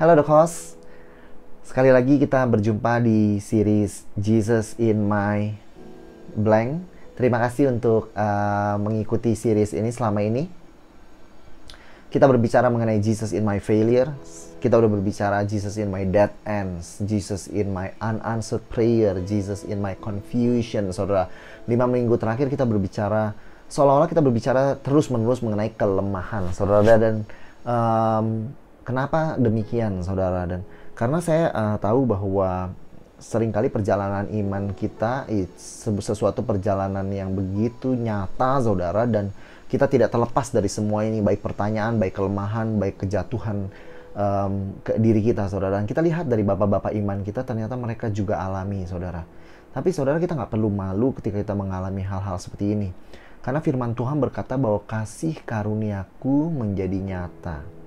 Halo The Host, sekali lagi kita berjumpa di series Jesus in My Blank. Terima kasih untuk mengikuti series ini selama ini. Kita berbicara mengenai Jesus in My Failure. Kita udah berbicara Jesus in My Dead Ends, Jesus in My Unanswered Prayer, Jesus in My Confusion. Saudara, 5 minggu terakhir kita berbicara, seolah-olah kita berbicara terus-menerus mengenai kelemahan, saudara. Dan kenapa demikian, saudara? Dan karena saya tahu bahwa seringkali perjalanan iman kita sesuatu perjalanan yang begitu nyata, saudara, dan kita tidak terlepas dari semua ini, baik pertanyaan, baik kelemahan, baik kejatuhan ke diri kita, saudara. Dan kita lihat dari bapak-bapak iman kita, ternyata mereka juga alami, saudara. Tapi saudara, kita nggak perlu malu ketika kita mengalami hal-hal seperti ini. Karena firman Tuhan berkata bahwa kasih karuniaku menjadi nyata.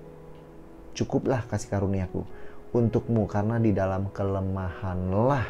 Cukuplah kasih karuniaku untukmu, karena di dalam kelemahanlah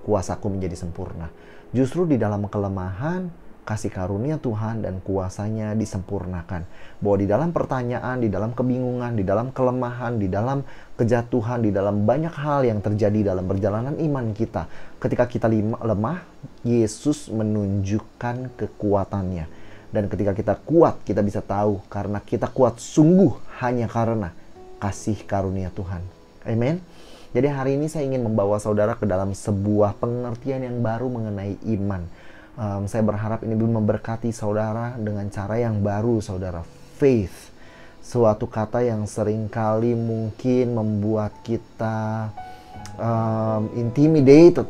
kuasaku menjadi sempurna. Justru di dalam kelemahan, kasih karunia Tuhan dan kuasanya disempurnakan. Bahwa di dalam pertanyaan, di dalam kebingungan, di dalam kelemahan, di dalam kejatuhan, di dalam banyak hal yang terjadi dalam perjalanan iman kita, ketika kita lemah, Yesus menunjukkan kekuatannya. Dan ketika kita kuat, kita bisa tahu karena kita kuat sungguh hanya karena kasih karunia Tuhan. Amin. Jadi hari ini saya ingin membawa saudara ke dalam sebuah pengertian yang baru mengenai iman. Saya berharap ini memberkati saudara dengan cara yang baru, saudara. Faith, suatu kata yang seringkali mungkin membuat kita intimidated.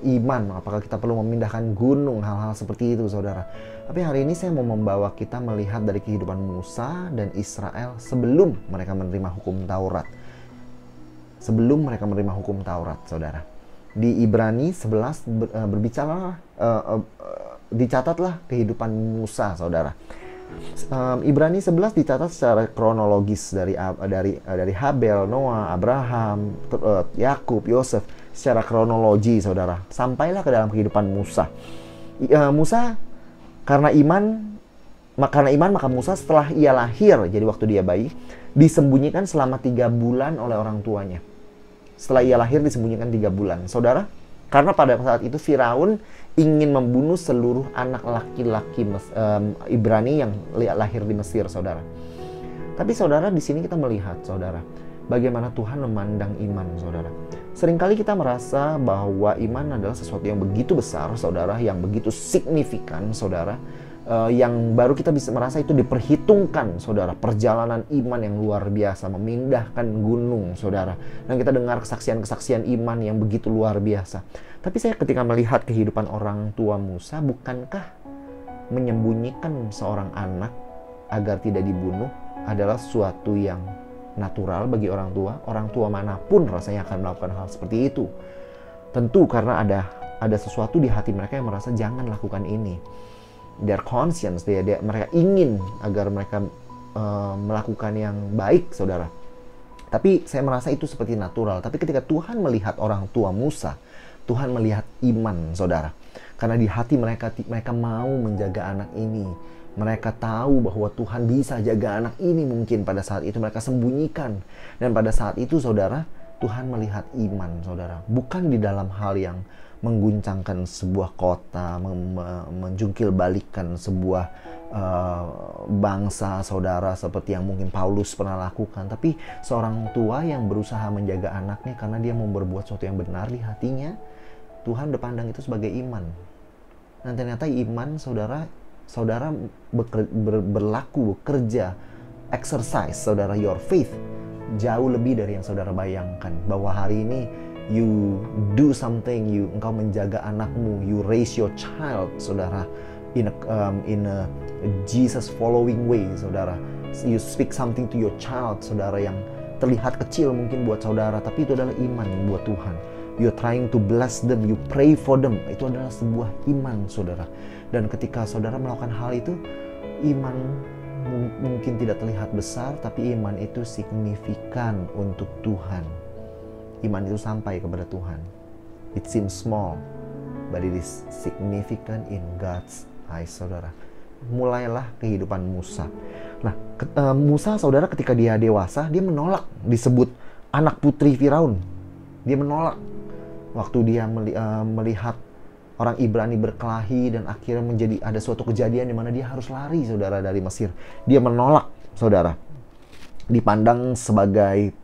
Iman, apakah kita perlu memindahkan gunung, hal-hal seperti itu, saudara. Tapi hari ini saya mau membawa kita melihat dari kehidupan Musa dan Israel sebelum mereka menerima hukum Taurat. Sebelum mereka menerima hukum Taurat, saudara. Di Ibrani 11 berbicara, dicatatlah kehidupan Musa, saudara. Ibrani 11 dicatat secara kronologis dari Habel, Noah, Abraham, Yakub, Yosef, secara kronologi, saudara. Sampailah ke dalam kehidupan Musa. Musa karena iman maka Musa setelah ia lahir, jadi waktu dia bayi, disembunyikan selama 3 bulan oleh orang tuanya. Setelah ia lahir disembunyikan 3 bulan, saudara. Karena pada saat itu Firaun ingin membunuh seluruh anak laki-laki Ibrani yang lahir di Mesir, saudara. Tapi saudara, di sini kita melihat, saudara, bagaimana Tuhan memandang iman, saudara. Seringkali kita merasa bahwa iman adalah sesuatu yang begitu besar, saudara, yang begitu signifikan, saudara, yang baru kita bisa merasa itu diperhitungkan, saudara. Perjalanan iman yang luar biasa, memindahkan gunung, saudara. Dan kita dengar kesaksian-kesaksian iman yang begitu luar biasa. Tapi saya ketika melihat kehidupan orang tua Musa, bukankah menyembunyikan seorang anak agar tidak dibunuh adalah suatu yang natural bagi orang tua? Orang tua manapun rasanya akan melakukan hal seperti itu. Tentu karena ada sesuatu di hati mereka yang merasa jangan lakukan ini. Their conscience, mereka ingin agar mereka melakukan yang baik, saudara. Tapi saya merasa itu seperti natural. Tapi ketika Tuhan melihat orang tua Musa, Tuhan melihat iman, saudara. Karena di hati mereka mau menjaga anak ini. Mereka tahu bahwa Tuhan bisa jaga anak ini. Mungkin pada saat itu mereka sembunyikan. Dan pada saat itu, saudara, Tuhan melihat iman, saudara. Bukan di dalam hal yang mengguncangkan sebuah kota, menjungkil balikan sebuah bangsa, saudara, seperti yang mungkin Paulus pernah lakukan. Tapi seorang tua yang berusaha menjaga anaknya karena dia mau berbuat sesuatu yang benar di hatinya, Tuhan pandang itu sebagai iman. Dan ternyata iman, saudara bekerja, exercise, saudara, your faith jauh lebih dari yang saudara bayangkan. Bahwa hari ini you do something, engkau menjaga anakmu, you raise your child, saudara, in a Jesus following way, saudara. You speak something to your child, saudara, yang terlihat kecil mungkin buat saudara, tapi itu adalah iman buat Tuhan. You're trying to bless them, you pray for them, itu adalah sebuah iman, saudara. Dan ketika saudara melakukan hal itu, iman mungkin tidak terlihat besar, tapi iman itu signifikan untuk Tuhan. Iman itu sampai kepada Tuhan. It seems small, but it is significant in God's eyes, saudara. Mulailah kehidupan Musa. Nah, Musa saudara ketika dia dewasa, dia menolak disebut anak putri Firaun. Dia menolak waktu dia melihat orang Ibrani berkelahi dan akhirnya ada suatu kejadian di mana dia harus lari saudara dari Mesir. Dia menolak saudara. Dipandang sebagai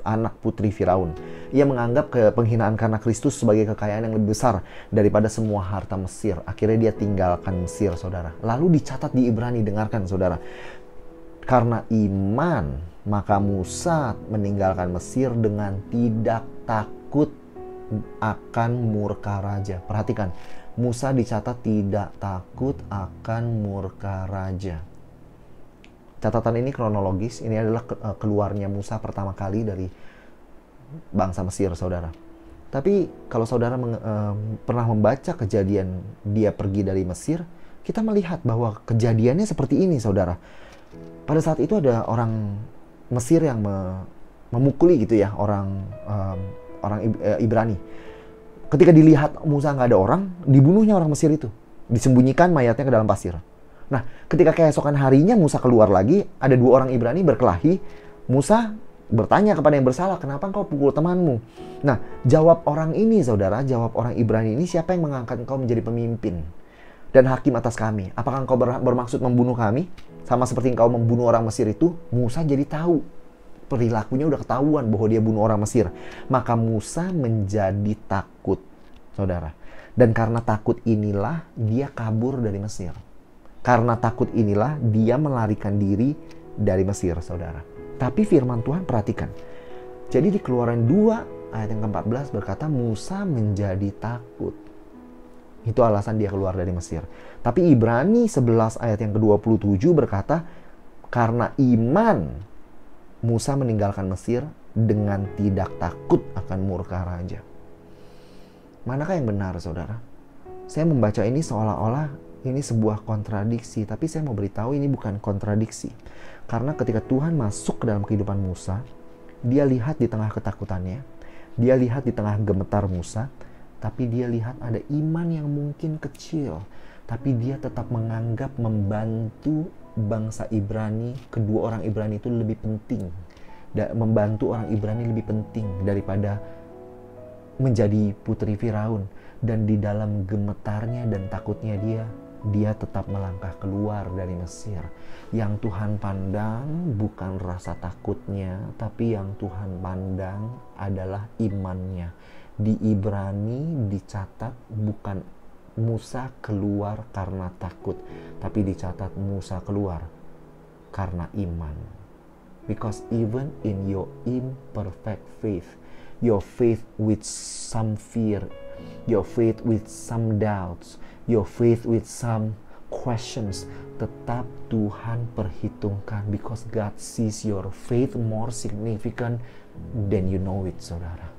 anak putri Firaun. Ia menganggap penghinaan karena Kristus sebagai kekayaan yang lebih besar daripada semua harta Mesir. Akhirnya dia tinggalkan Mesir, saudara. Lalu dicatat di Ibrani, dengarkan saudara. Karena iman, maka Musa meninggalkan Mesir dengan tidak takut akan murka raja. Perhatikan, Musa dicatat tidak takut akan murka raja. Catatan ini kronologis, ini adalah keluarnya Musa pertama kali dari bangsa Mesir, saudara. Tapi kalau saudara pernah membaca kejadian dia pergi dari Mesir, kita melihat bahwa kejadiannya seperti ini, saudara. Pada saat itu ada orang Mesir yang memukuli gitu ya, orang Ibrani. Ketika dilihat Musa nggak ada orang, dibunuhnya orang Mesir itu. Disembunyikan mayatnya ke dalam pasir. Nah, ketika keesokan harinya Musa keluar lagi, ada 2 orang Ibrani berkelahi. Musa bertanya kepada yang bersalah, kenapa engkau pukul temanmu? Nah, jawab orang ini, saudara, jawab orang Ibrani ini, siapa yang mengangkat engkau menjadi pemimpin dan hakim atas kami? Apakah engkau bermaksud membunuh kami? Sama seperti engkau membunuh orang Mesir itu. Musa jadi tahu. Perilakunya udah ketahuan bahwa dia bunuh orang Mesir. Maka Musa menjadi takut, saudara. Dan karena takut inilah dia kabur dari Mesir. Karena takut inilah dia melarikan diri dari Mesir, saudara. Tapi firman Tuhan perhatikan. Jadi di Keluaran 2 ayat yang ke-14 berkata Musa menjadi takut. Itu alasan dia keluar dari Mesir. Tapi Ibrani 11 ayat yang ke-27 berkata karena iman Musa meninggalkan Mesir dengan tidak takut akan murka raja. Manakah yang benar, saudara? Saya membaca ini seolah-olah ini sebuah kontradiksi, tapi saya mau beritahu ini bukan kontradiksi. Karena ketika Tuhan masuk ke dalam kehidupan Musa, dia lihat di tengah ketakutannya, dia lihat di tengah gemetar Musa, tapi dia lihat ada iman yang mungkin kecil, tapi dia tetap menganggap membantu bangsa Ibrani, kedua orang Ibrani itu lebih penting. Membantu orang Ibrani lebih penting daripada menjadi putri Firaun. Dan di dalam gemetarnya dan takutnya dia tetap melangkah keluar dari Mesir. Yang Tuhan pandang bukan rasa takutnya, tapi yang Tuhan pandang adalah imannya. Di Ibrani dicatat bukan Musa keluar karena takut, tapi dicatat Musa keluar karena iman. Because even in your imperfect faith, your faith with some fear, your faith with some doubts, your faith with some questions, tetap Tuhan perhitungkan because God sees your faith more significant than you know it, saudara.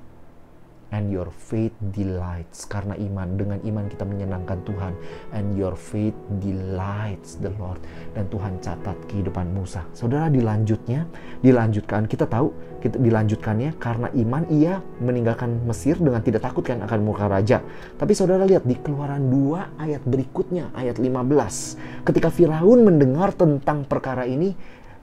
And your faith delights, karena dengan iman kita menyenangkan Tuhan. And your faith delights the Lord. Dan Tuhan catat kehidupan Musa. Saudara, dilanjutkan, kita tahu dilanjutkannya karena iman ia meninggalkan Mesir dengan tidak takut kan akan murka raja. Tapi saudara lihat di Keluaran 2 ayat berikutnya, ayat 15. Ketika Firaun mendengar tentang perkara ini,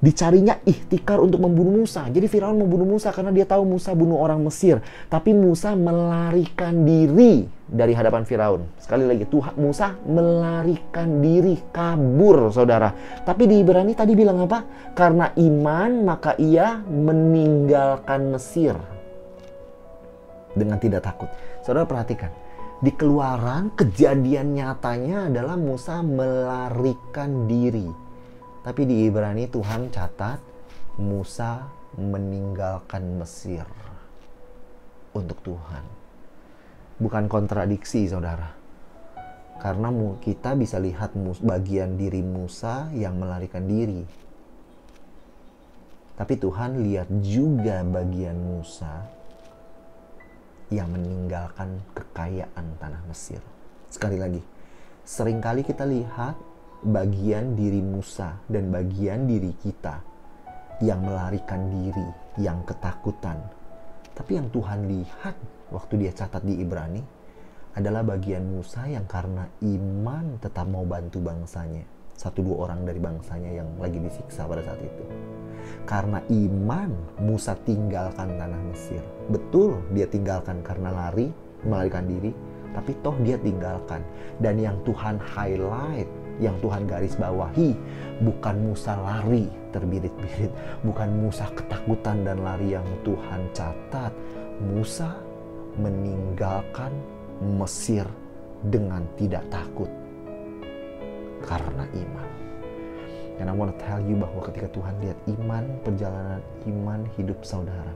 dicarinya ikhtikar untuk membunuh Musa. Jadi Firaun membunuh Musa karena dia tahu Musa bunuh orang Mesir. Tapi Musa melarikan diri dari hadapan Firaun. Sekali lagi, Musa melarikan diri, kabur, saudara. Tapi di Ibrani tadi bilang apa? Karena iman maka ia meninggalkan Mesir dengan tidak takut. Saudara perhatikan. Di Keluaran kejadian nyatanya adalah Musa melarikan diri. Tapi di Ibrani Tuhan catat Musa meninggalkan Mesir untuk Tuhan. Bukan kontradiksi, saudara. Karena kita bisa lihat bagian diri Musa yang melarikan diri. Tapi Tuhan lihat juga bagian Musa yang meninggalkan kekayaan tanah Mesir. Sekali lagi, seringkali kita lihat bagian diri Musa dan bagian diri kita yang melarikan diri, yang ketakutan. Tapi yang Tuhan lihat waktu dia catat di Ibrani adalah bagian Musa yang karena iman tetap mau bantu bangsanya. 1-2 orang dari bangsanya yang lagi disiksa pada saat itu. Karena iman, Musa tinggalkan tanah Mesir. Betul, dia tinggalkan karena melarikan diri, tapi toh dia tinggalkan. Dan yang Tuhan highlight, yang Tuhan garis bawahi, bukan Musa lari terbirit-birit, bukan Musa ketakutan dan lari yang Tuhan catat. Musa meninggalkan Mesir dengan tidak takut karena iman. And I want to tell you bahwa ketika Tuhan lihat iman, perjalanan iman hidup saudara,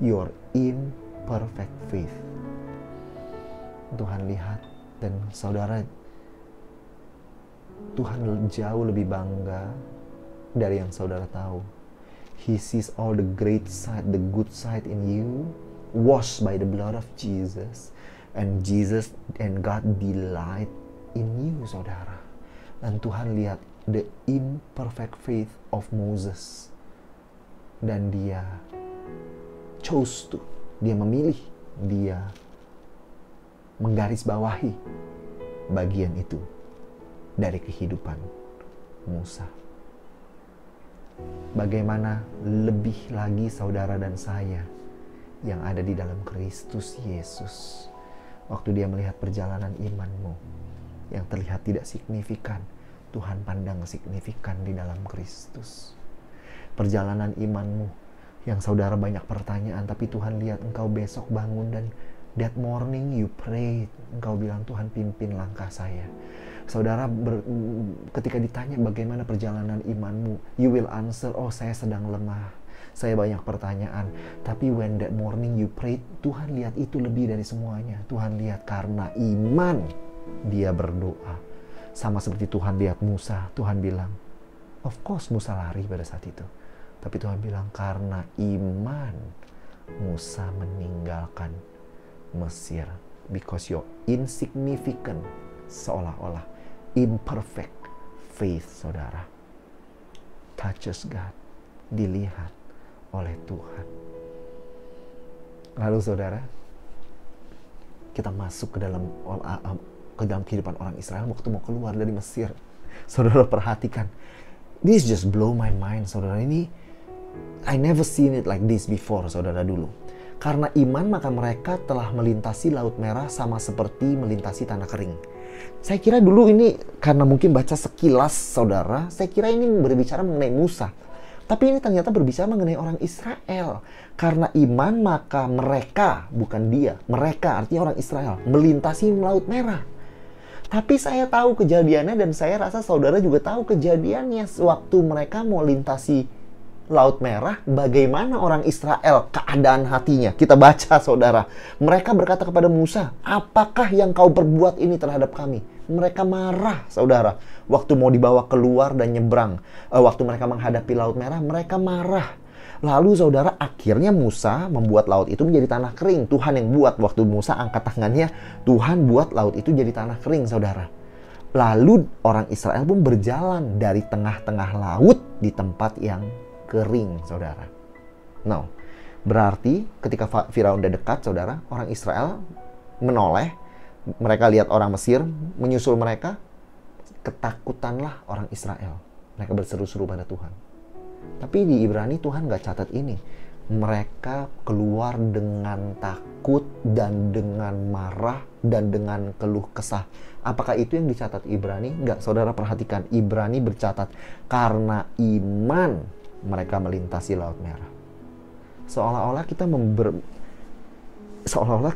you're in perfect faith. Tuhan lihat dan saudara, Tuhan jauh lebih bangga dari yang saudara tahu. He sees all the great side, the good side in you, washed by the blood of Jesus. And Jesus and God delight in you, saudara. Dan Tuhan lihat the imperfect faith of Moses. Dan dia dia memilih, dia menggarisbawahi bagian itu dari kehidupan Musa. Bagaimana lebih lagi saudara dan saya yang ada di dalam Kristus Yesus. Waktu dia melihat perjalanan imanmu yang terlihat tidak signifikan, Tuhan pandang signifikan di dalam Kristus. Perjalanan imanmu yang saudara banyak pertanyaan, tapi Tuhan lihat engkau besok bangun dan that morning you prayed. Engkau bilang, Tuhan pimpin langkah saya. Saudara ketika ditanya bagaimana perjalanan imanmu, you will answer, oh saya sedang lemah. Saya banyak pertanyaan. Tapi when that morning you prayed, Tuhan lihat itu lebih dari semuanya. Tuhan lihat karena iman dia berdoa. Sama seperti Tuhan lihat Musa. Tuhan bilang, of course Musa lari pada saat itu. Tapi Tuhan bilang karena iman Musa meninggalkan Mesir. Because you're insignificant. Seolah-olah imperfect faith, saudara, touches God, dilihat oleh Tuhan. Lalu saudara, kita masuk ke dalam kehidupan orang Israel waktu mau keluar dari Mesir. Saudara perhatikan, this just blow my mind, saudara. Ini I never seen it like this before, saudara dulu. Karena iman maka mereka telah melintasi Laut Merah sama seperti melintasi tanah kering. Saya kira dulu ini karena mungkin baca sekilas, saudara, saya kira ini berbicara mengenai Musa. Tapi ini ternyata berbicara mengenai orang Israel. Karena iman maka mereka, bukan dia, mereka artinya orang Israel, melintasi Laut Merah. Tapi saya tahu kejadiannya dan saya rasa saudara juga tahu kejadiannya. Waktu mereka mau lintasi Laut Merah, bagaimana orang Israel keadaan hatinya. Kita baca, saudara. Mereka berkata kepada Musa, apakah yang kau perbuat ini terhadap kami? Mereka marah, saudara. Waktu mau dibawa keluar dan nyebrang, waktu mereka menghadapi Laut Merah, mereka marah. Lalu saudara, akhirnya Musa membuat laut itu menjadi tanah kering. Tuhan yang buat. Waktu Musa angkat tangannya, Tuhan buat laut itu jadi tanah kering, saudara. Lalu orang Israel pun berjalan dari tengah-tengah laut di tempat yang kering, saudara. Nah, berarti ketika Firaun udah dekat, saudara, orang Israel menoleh. Mereka lihat orang Mesir menyusul mereka. Ketakutanlah orang Israel. Mereka berseru-seru pada Tuhan. Tapi di Ibrani Tuhan gak catat ini. Mereka keluar dengan takut dan dengan marah dan dengan keluh kesah. Apakah itu yang dicatat Ibrani? Enggak, saudara perhatikan. Ibrani bercatat karena iman mereka melintasi Laut Merah. Seolah-olah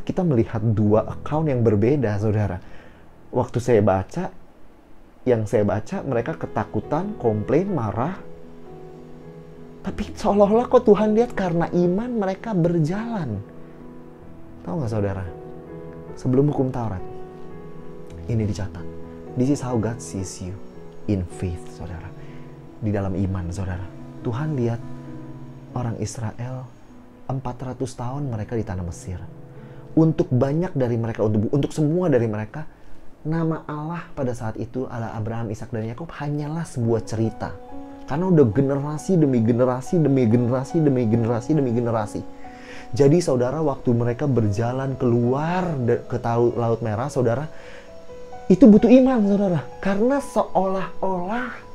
kita melihat dua account yang berbeda, saudara. Waktu saya baca, mereka ketakutan, komplain, marah. Tapi seolah-olah kok Tuhan lihat karena iman mereka berjalan. Tahu nggak, saudara? Sebelum hukum Taurat, ini dicatat. This is how God sees you in faith, saudara. Di dalam iman, saudara. Tuhan lihat orang Israel 400 tahun mereka di tanah Mesir. Untuk banyak dari mereka, untuk semua dari mereka, nama Allah pada saat itu, Allah Abraham, Ishak dan Yakub hanyalah sebuah cerita. Karena udah generasi demi generasi, demi generasi, demi generasi, demi generasi. Jadi saudara, waktu mereka berjalan keluar ke Laut Merah, saudara, Itu butuh iman, saudara. Karena seolah-olah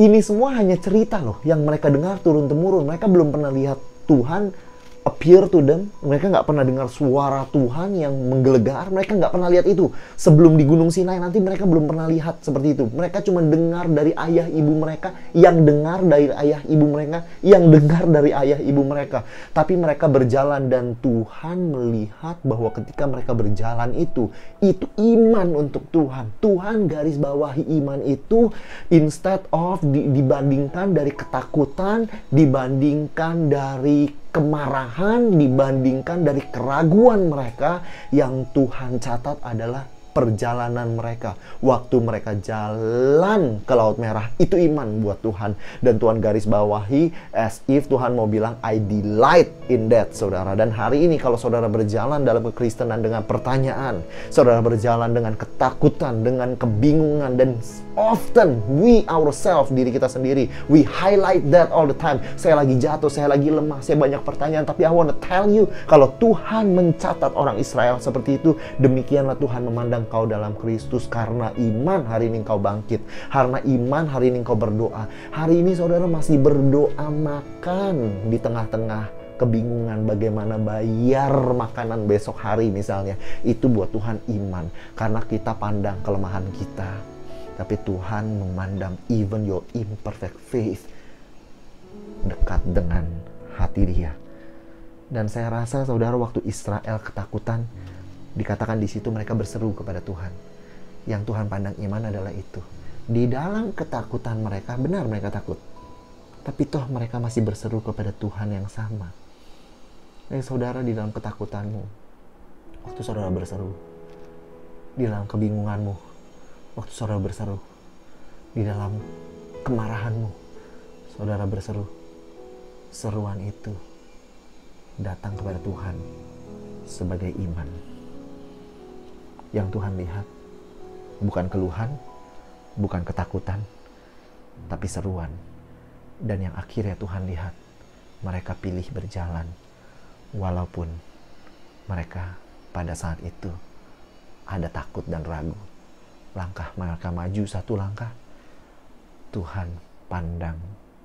ini semua hanya cerita loh yang mereka dengar turun-temurun. Mereka belum pernah lihat Tuhan appear to them. Mereka nggak pernah dengar suara Tuhan yang menggelegar. Mereka nggak pernah lihat itu. Sebelum di Gunung Sinai nanti mereka belum pernah lihat seperti itu. Mereka cuma dengar dari ayah ibu mereka, yang dengar dari ayah ibu mereka, yang dengar dari ayah ibu mereka. Tapi mereka berjalan dan Tuhan melihat bahwa ketika mereka berjalan itu iman untuk Tuhan. Tuhan garis bawahi iman itu instead of dibandingkan dari ketakutan, dibandingkan dari kemarahan, dibandingkan dari keraguan mereka, yang Tuhan catat adalah perjalanan mereka. Waktu mereka jalan ke Laut Merah, itu iman buat Tuhan. Dan Tuhan garis bawahi as if Tuhan mau bilang, I delight in that, saudara. Dan hari ini kalau saudara berjalan dalam kekristenan dengan pertanyaan, saudara berjalan dengan ketakutan, dengan kebingungan, dan often we ourselves, diri kita sendiri, we highlight that all the time. Saya lagi jatuh, saya lagi lemah, saya banyak pertanyaan. Tapi I want to tell you, kalau Tuhan mencatat orang Israel seperti itu, demikianlah Tuhan memandang kau dalam Kristus. Karena iman hari ini kau bangkit, karena iman hari ini kau berdoa. Hari ini saudara masih berdoa makan di tengah-tengah kebingungan bagaimana bayar makanan besok hari misalnya. Itu buat Tuhan iman, karena kita pandang kelemahan kita, tapi Tuhan memandang even your imperfect faith dekat dengan hati Dia. Dan saya rasa saudara, waktu Israel ketakutan, dikatakan di situ mereka berseru kepada Tuhan. Yang Tuhan pandang iman adalah itu. Di dalam ketakutan mereka, benar mereka takut, tapi toh mereka masih berseru kepada Tuhan yang sama. Saudara, di dalam ketakutanmu, waktu saudara berseru, di dalam kebingunganmu, waktu saudara berseru, di dalam kemarahanmu, saudara berseru, seruan itu datang kepada Tuhan sebagai iman. Yang Tuhan lihat bukan keluhan, bukan ketakutan, tapi seruan. Dan yang akhirnya Tuhan lihat, mereka pilih berjalan walaupun mereka pada saat itu ada takut dan ragu. Langkah mereka maju satu langkah, Tuhan pandang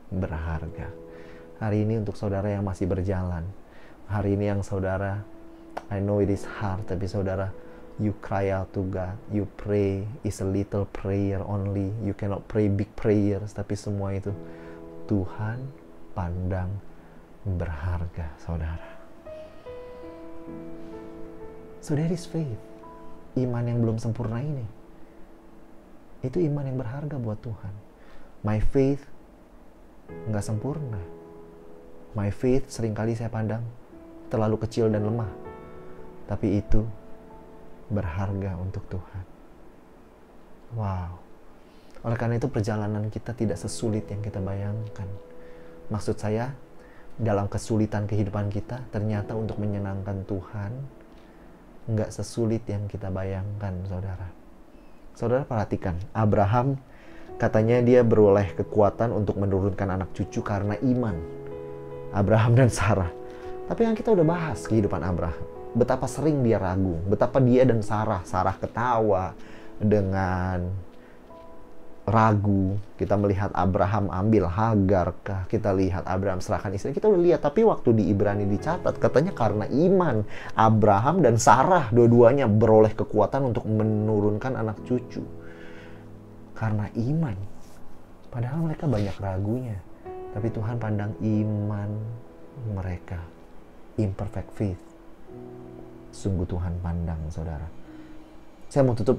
berharga. Hari ini untuk saudara yang masih berjalan, hari ini yang saudara, I know it is hard, tapi saudara, you cry out to God, you pray, is a little prayer only, you cannot pray big prayers, tapi semua itu Tuhan pandang berharga, saudara. So there is faith. Iman yang belum sempurna ini, itu iman yang berharga buat Tuhan. My faith nggak sempurna. My faith seringkali saya pandang terlalu kecil dan lemah. Tapi itu berharga untuk Tuhan. Wow. Oleh karena itu perjalanan kita tidak sesulit yang kita bayangkan. Maksud saya, dalam kesulitan kehidupan kita, ternyata untuk menyenangkan Tuhan nggak sesulit yang kita bayangkan, saudara. Saudara perhatikan, Abraham katanya dia beroleh kekuatan untuk menurunkan anak cucu karena iman. Abraham dan Sarah. Tapi yang kita udah bahas kehidupan Abraham, betapa sering dia ragu, betapa dia dan Sarah ketawa dengan ragu. Kita melihat Abraham ambil Hagar kah, kita lihat Abraham serahkan istri, kita udah lihat. Tapi waktu di Ibrani dicatat, katanya karena iman Abraham dan Sarah dua-duanya beroleh kekuatan untuk menurunkan anak cucu. Karena iman. Padahal mereka banyak ragunya, tapi Tuhan pandang iman mereka. Imperfect faith. Sungguh Tuhan pandang, saudara. Saya mau tutup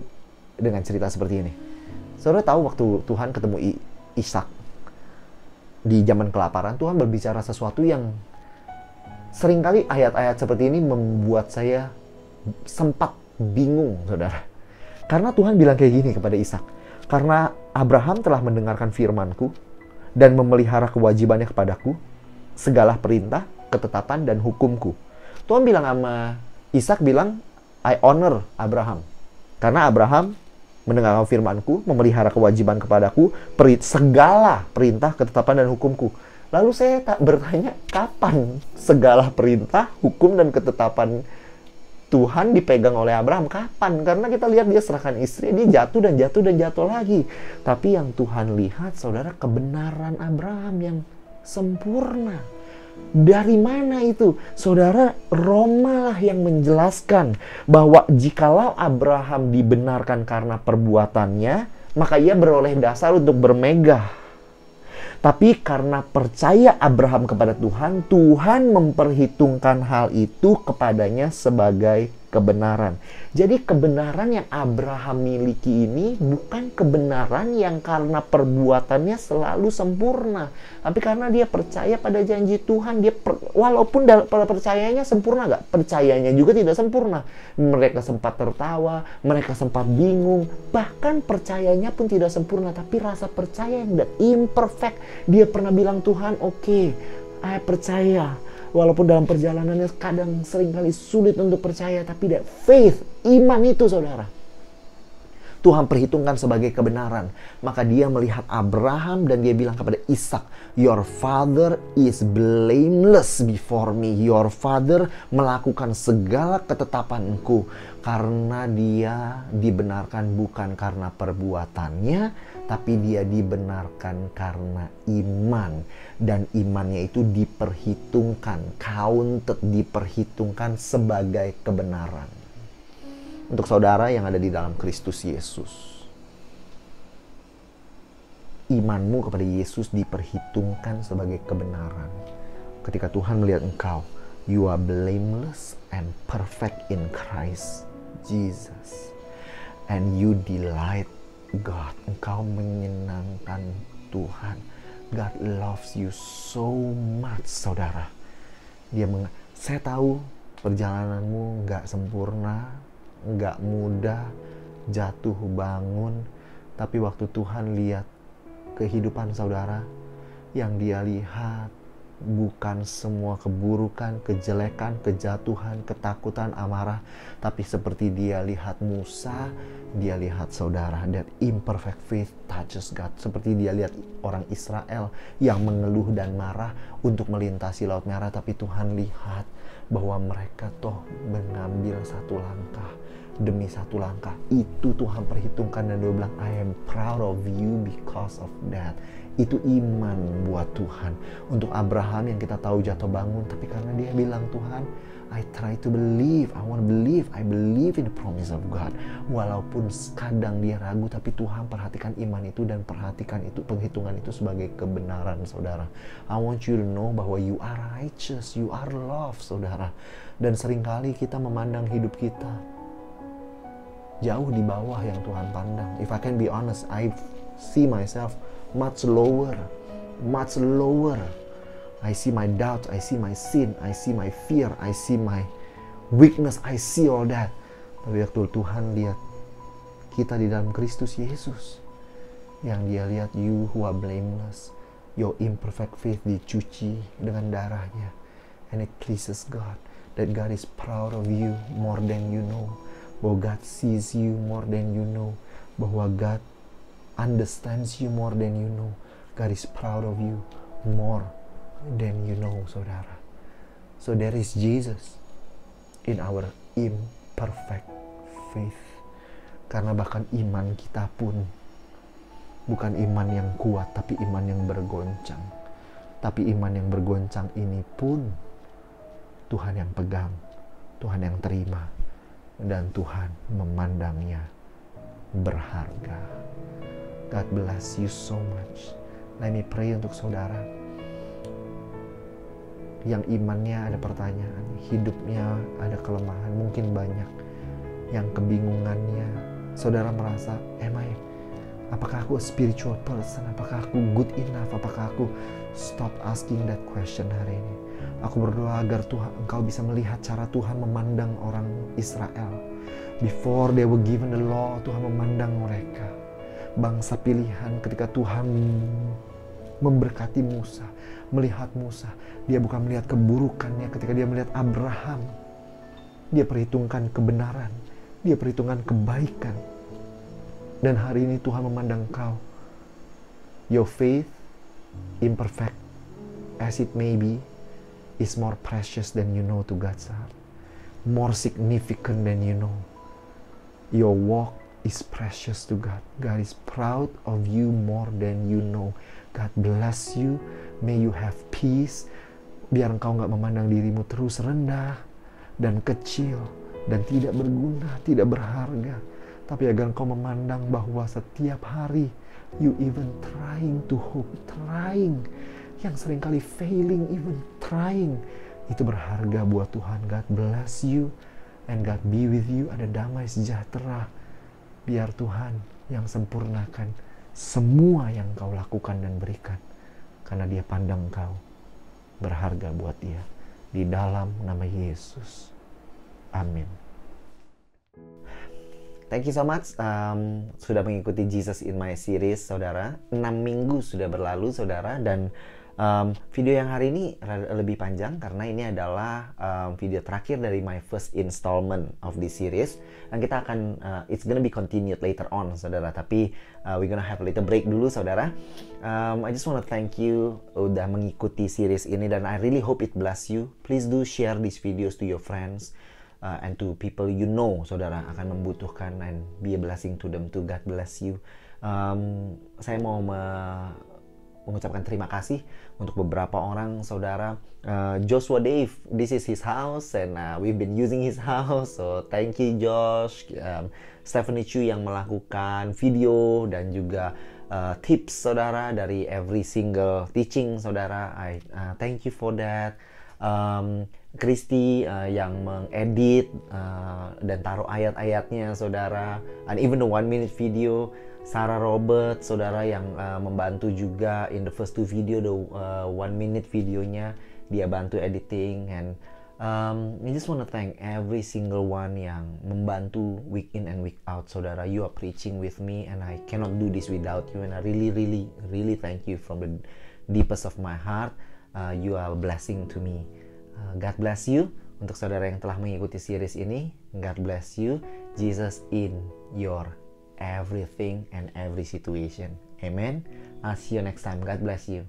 dengan cerita seperti ini. Saudara tahu waktu Tuhan ketemu Ishak di zaman kelaparan, Tuhan berbicara sesuatu yang seringkali ayat-ayat seperti ini membuat saya sempat bingung, saudara. Karena Tuhan bilang kayak gini kepada Ishak, karena Abraham telah mendengarkan firman-Ku dan memelihara kewajibannya kepadaku, segala perintah, ketetapan, dan hukum-Ku. Tuhan bilang sama Ishak, bilang, I honor Abraham. Karena Abraham mendengarkan firman-Ku, memelihara kewajiban kepadaku, segala perintah, ketetapan, dan hukum-Ku. Lalu saya bertanya, kapan segala perintah, hukum, dan ketetapan Tuhan dipegang oleh Abraham. Kapan? Karena kita lihat dia serahkan istri, dia jatuh dan jatuh dan jatuh lagi. Tapi yang Tuhan lihat, saudara, kebenaran Abraham yang sempurna. Dari mana itu? Saudara, Roma lah yang menjelaskan bahwa jikalau Abraham dibenarkan karena perbuatannya, maka ia beroleh dasar untuk bermegah. Tapi karena percaya Abraham kepada Tuhan, Tuhan memperhitungkan hal itu kepadanya sebagai kebenaran. Jadi kebenaran yang Abraham miliki ini bukan kebenaran yang karena perbuatannya selalu sempurna. Tapi karena dia percaya pada janji Tuhan, walaupun percayanya sempurna gak? Percayanya juga tidak sempurna. Mereka sempat tertawa, mereka sempat bingung, bahkan percayanya pun tidak sempurna. Tapi rasa percaya yang imperfect, dia pernah bilang, Tuhan, oke, saya percaya. Walaupun dalam perjalanannya kadang seringkali sulit untuk percaya, tapi that faith, iman itu, saudara, Tuhan perhitungkan sebagai kebenaran. Maka dia melihat Abraham dan dia bilang kepada Ishak, your father is blameless before me. Your father melakukan segala ketetapanku. Karena dia dibenarkan bukan karena perbuatannya, tapi dia dibenarkan karena iman. Dan imannya itu diperhitungkan, diperhitungkan sebagai kebenaran. Untuk saudara yang ada di dalam Kristus Yesus, imanmu kepada Yesus diperhitungkan sebagai kebenaran. Ketika Tuhan melihat engkau, you are blameless and perfect in Christ Jesus. And you delight God. Engkau menyenangkan Tuhan. God loves you so much, saudara. Saya tahu perjalananmu gak sempurna, gak mudah, jatuh bangun. Tapi waktu Tuhan lihat kehidupan saudara, yang dia lihat bukan semua keburukan, kejelekan, kejatuhan, ketakutan, amarah. Tapi seperti dia lihat Musa, dia lihat saudara, that imperfect faith touches God. Seperti dia lihat orang Israel yang mengeluh dan marah untuk melintasi Laut Merah. Tapi Tuhan lihat bahwa mereka toh mengambil satu langkah demi satu langkah. Itu Tuhan perhitungkan dan dia bilang, I am proud of you because of that. Itu iman buat Tuhan. Untuk Abraham yang kita tahu jatuh bangun, tapi karena dia bilang, Tuhan, I try to believe, I want to believe, I believe in the promise of God. Walaupun kadang dia ragu, tapi Tuhan perhatikan iman itu dan perhatikan itu, penghitungan itu sebagai kebenaran, saudara. I want you to know bahwa you are righteous, you are loved, saudara. Dan seringkali kita memandang hidup kita jauh di bawah yang Tuhan pandang. If I can be honest, I see myself much lower. I see my doubt, I see my sin, I see my fear, I see my weakness, I see all that. Tapi waktu Tuhan lihat kita di dalam Kristus Yesus, yang dia lihat you who are blameless, your imperfect faith dicuci dengan darahnya, and it pleases God, that God is proud of you more than you know, bahwa God sees you more than you know, bahwa God understands you more than you know. God is proud of you more than you know, saudara. So there is Jesus in our imperfect faith. Karena bahkan iman kita pun bukan iman yang kuat, tapi iman yang bergoncang. Tapi iman yang bergoncang ini pun Tuhan yang pegang, Tuhan yang terima, dan Tuhan memandangnya berharga. God bless you so much. Let me pray untuk saudara yang imannya ada pertanyaan, hidupnya ada kelemahan, mungkin banyak, yang kebingungannya. Saudara merasa, apakah aku a spiritual person? Apakah aku good enough? Apakah aku stop asking that question hari ini? Aku berdoa agar Tuhan, engkau bisa melihat cara Tuhan memandang orang Israel. Before they were given the law, Tuhan memandang mereka bangsa pilihan. Ketika Tuhan memberkati Musa, melihat Musa, dia bukan melihat keburukannya. Ketika dia melihat Abraham, dia perhitungkan kebenaran, dia perhitungkan kebaikan. Dan hari ini Tuhan memandang kau, your faith, imperfect as it may be, is more precious than you know to God's heart. more significant than you know. Your walk is precious to God. God is proud of you more than you know. God bless you. May you have peace. Biar engkau gak memandang dirimu terus rendah dan kecil dan tidak berguna, tidak berharga. Tapi agar engkau memandang bahwa setiap hari you even trying to hope, trying, yang seringkali failing, even trying, itu berharga buat Tuhan. God bless you and God be with you. Ada damai sejahtera. Biar Tuhan yang sempurnakan semua yang kau lakukan dan berikan, karena Dia pandang kau berharga buat Dia. Di dalam nama Yesus. Amin. Thank you so much sudah mengikuti Jesus in My series, saudara. 6 minggu sudah berlalu, saudara. Dan video yang hari ini lebih panjang karena ini adalah video terakhir dari my first installment of this series. Dan kita akan, it's gonna be continued later on, saudara. Tapi we're gonna have a little break dulu, saudara. I just wanna thank you udah mengikuti series ini dan I really hope it bless you. Please do share these videos to your friends. And to people you know, saudara, akan membutuhkan, and be a blessing to them too. God bless you. Saya mau mengucapkan terima kasih untuk beberapa orang, saudara. Joshua Dave, this is his house and we've been using his house, so thank you Josh. Stephanie Chu yang melakukan video dan juga tips, saudara, dari every single teaching, saudara. I thank you for that. Christy yang mengedit dan taruh ayat-ayatnya, saudara, and even the 1-minute video. Sarah Robert, saudara, yang membantu juga in the first 2 video, the 1-minute videonya dia bantu editing. And I just want to thank every single one yang membantu week in and week out, saudara. You are preaching with me and I cannot do this without you, and I really thank you from the deepest of my heart. You are a blessing to me. God bless you. Untuk saudara yang telah mengikuti series ini, God bless you. Jesus in your everything and every situation. Amen. I'll see you next time. God bless you.